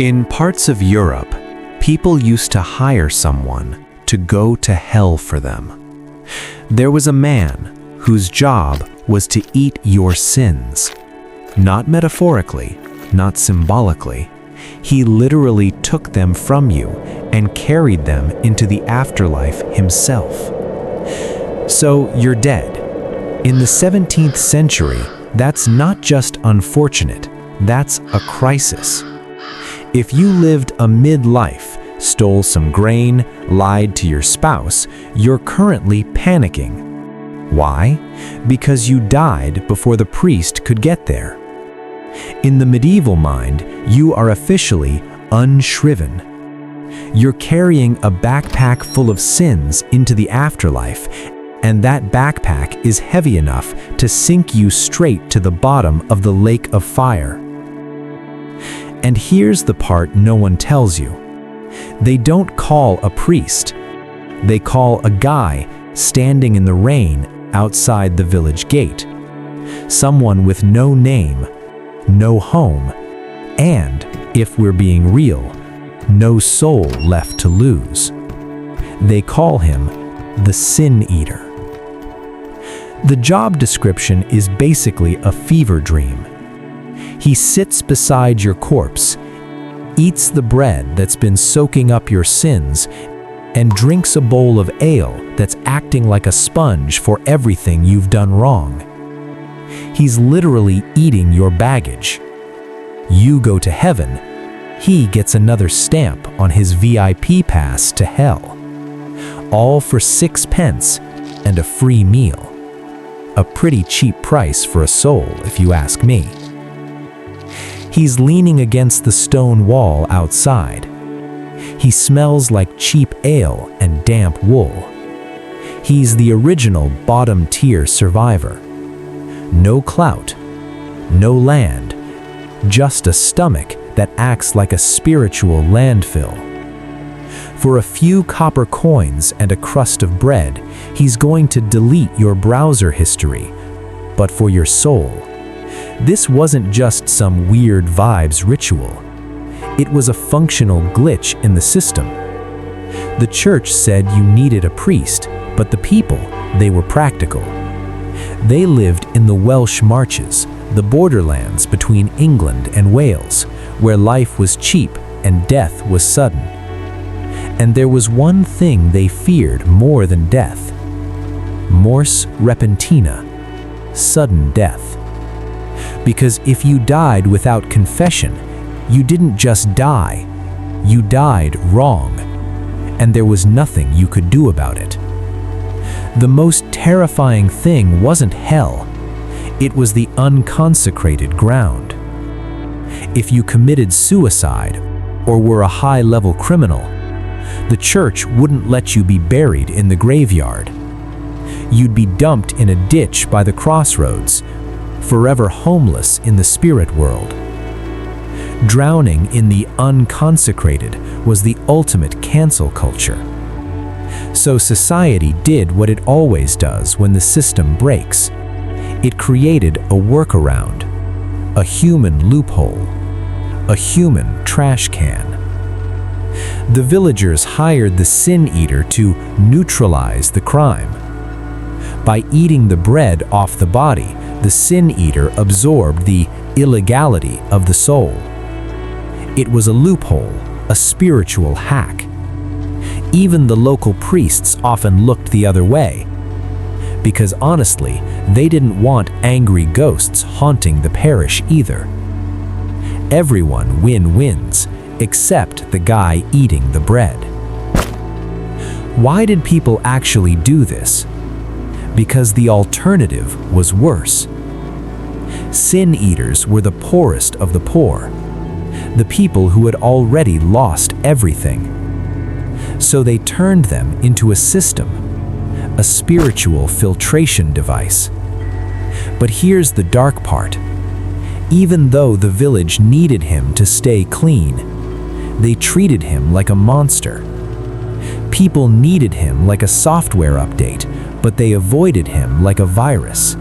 In parts of Europe, people used to hire someone to go to hell for them. There was a man whose job was to eat your sins. Not metaphorically, not symbolically. He literally took them from you and carried them into the afterlife himself. So you're dead. In the 17th century, that's not just unfortunate, that's a crisis. If you lived a midlife, stole some grain, lied to your spouse, you're currently panicking. Why? Because you died before the priest could get there. In the medieval mind, you are officially unshriven. You're carrying a backpack full of sins into the afterlife, and that backpack is heavy enough to sink you straight to the bottom of the lake of fire. And here's the part no one tells you. They don't call a priest. They call a guy standing in the rain outside the village gate. Someone with no name, no home, and, if we're being real, no soul left to lose. They call him the Sin Eater. The job description is basically a fever dream. He sits beside your corpse, eats the bread that's been soaking up your sins, and drinks a bowl of ale that's acting like a sponge for everything you've done wrong. He's literally eating your baggage. You go to heaven, he gets another stamp on his VIP pass to hell. All for 6 pence and a free meal. A pretty cheap price for a soul, if you ask me. He's leaning against the stone wall outside. He smells like cheap ale and damp wool. He's the original bottom-tier survivor. No clout, no land, just a stomach that acts like a spiritual landfill. For a few copper coins and a crust of bread, he's going to delete your browser history. But for your soul, this wasn't just some weird vibes ritual. It was a functional glitch in the system. The church said you needed a priest, but the people, they were practical. They lived in the Welsh Marches, the borderlands between England and Wales, where life was cheap and death was sudden. And there was one thing they feared more than death. Mors repentina, sudden death. Because if you died without confession, you didn't just die, you died wrong, and there was nothing you could do about it. The most terrifying thing wasn't hell, it was the unconsecrated ground. If you committed suicide or were a high-level criminal, the church wouldn't let you be buried in the graveyard. You'd be dumped in a ditch by the crossroads, forever homeless in the spirit world. Drowning in the unconsecrated was the ultimate cancel culture. So society did what it always does when the system breaks. It created a workaround, a human loophole, a human trash can. The villagers hired the Sin Eater to neutralize the crime. By eating the bread off the body, the Sin Eater absorbed the illegality of the soul. It was a loophole, a spiritual hack. Even the local priests often looked the other way, because honestly, they didn't want angry ghosts haunting the parish either. Everyone wins, except the guy eating the bread. Why did people actually do this? Because the alternative was worse. Sin eaters were the poorest of the poor, the people who had already lost everything. So they turned them into a system, a spiritual filtration device. But here's the dark part. Even though the village needed him to stay clean, they treated him like a monster. People needed him like a software update, but they avoided him like a virus.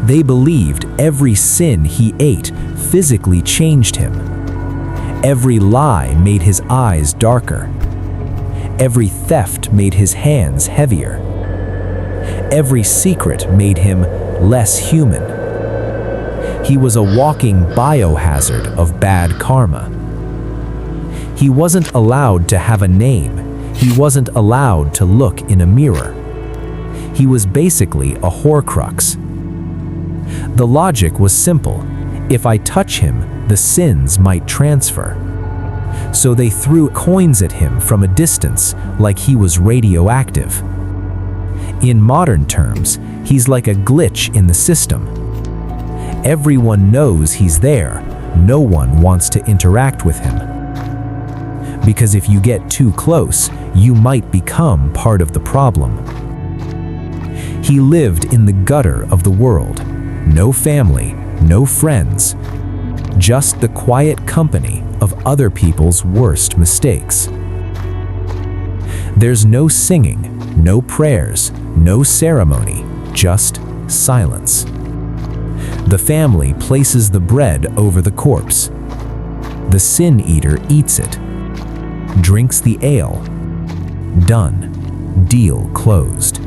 They believed every sin he ate physically changed him. Every lie made his eyes darker. Every theft made his hands heavier. Every secret made him less human. He was a walking biohazard of bad karma. He wasn't allowed to have a name. He wasn't allowed to look in a mirror. He was basically a Horcrux. The logic was simple. If I touch him, the sins might transfer. So they threw coins at him from a distance like he was radioactive. In modern terms, he's like a glitch in the system. Everyone knows he's there. No one wants to interact with him. Because if you get too close, you might become part of the problem. He lived in the gutter of the world. No family, no friends. Just the quiet company of other people's worst mistakes. There's no singing, no prayers, no ceremony, just silence. The family places the bread over the corpse. The sin eater eats it, drinks the ale. Done. Deal closed.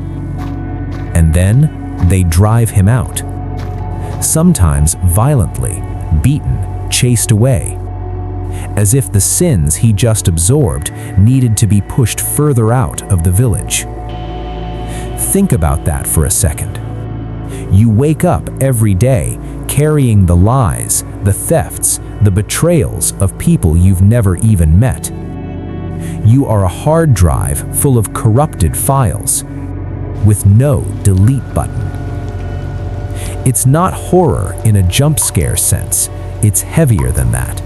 And then they drive him out. Sometimes violently, beaten, chased away. As if the sins he just absorbed needed to be pushed further out of the village. Think about that for a second. You wake up every day carrying the lies, the thefts, the betrayals of people you've never even met. You are a hard drive full of corrupted files, with no delete button. It's not horror in a jump scare sense, it's heavier than that.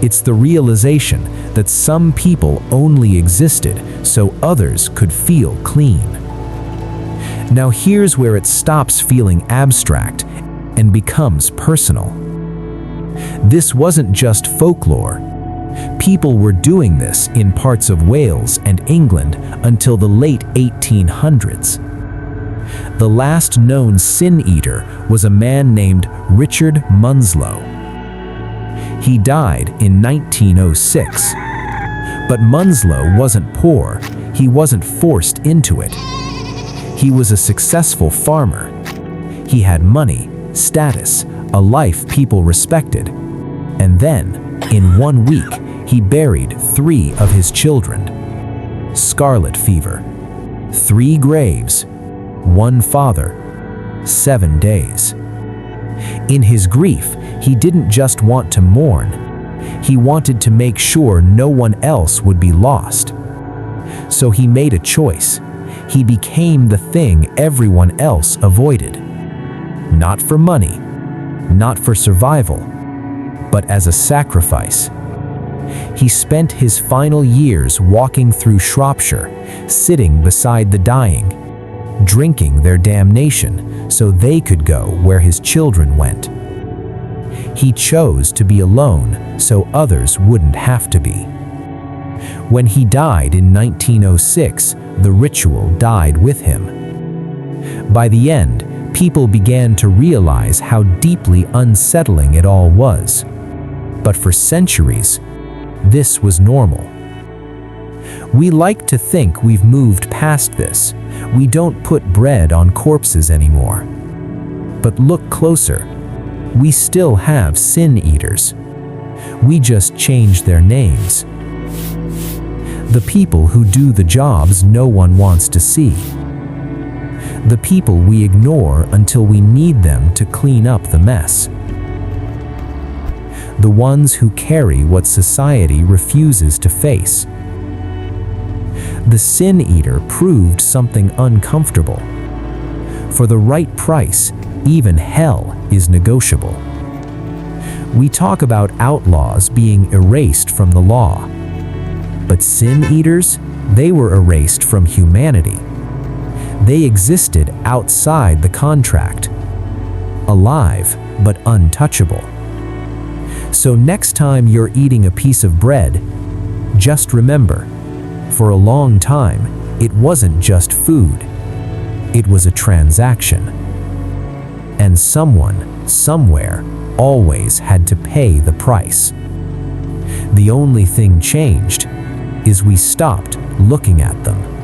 It's the realization that some people only existed so others could feel clean. Now here's where it stops feeling abstract and becomes personal. This wasn't just folklore. People were doing this in parts of Wales and England until the late 1800s. The last known sin eater was a man named Richard Munslow. He died in 1906. But Munslow wasn't poor. He wasn't forced into it. He was a successful farmer. He had money, status, a life people respected. And then, in 1 week, he buried 3 of his children. Scarlet fever. 3 graves. 1 father. 7 days. In his grief, he didn't just want to mourn. He wanted to make sure no one else would be lost. So he made a choice. He became the thing everyone else avoided. Not for money, not for survival, but as a sacrifice. He spent his final years walking through Shropshire, sitting beside the dying, drinking their damnation so they could go where his children went. He chose to be alone so others wouldn't have to be. When he died in 1906, the ritual died with him. By the end, people began to realize how deeply unsettling it all was. But for centuries, this was normal. We like to think we've moved past this. We don't put bread on corpses anymore. But look closer. We still have sin eaters. We just changed their names. The people who do the jobs no one wants to see. The people we ignore until we need them to clean up the mess. The ones who carry what society refuses to face. The sin eater proved something uncomfortable. For the right price, even hell is negotiable. We talk about outlaws being erased from the law. But sin eaters, they were erased from humanity. They existed outside the contract. Alive, but untouchable. So next time you're eating a piece of bread, just remember, for a long time, it wasn't just food. It was a transaction. And someone, somewhere, always had to pay the price. The only thing changed is we stopped looking at them.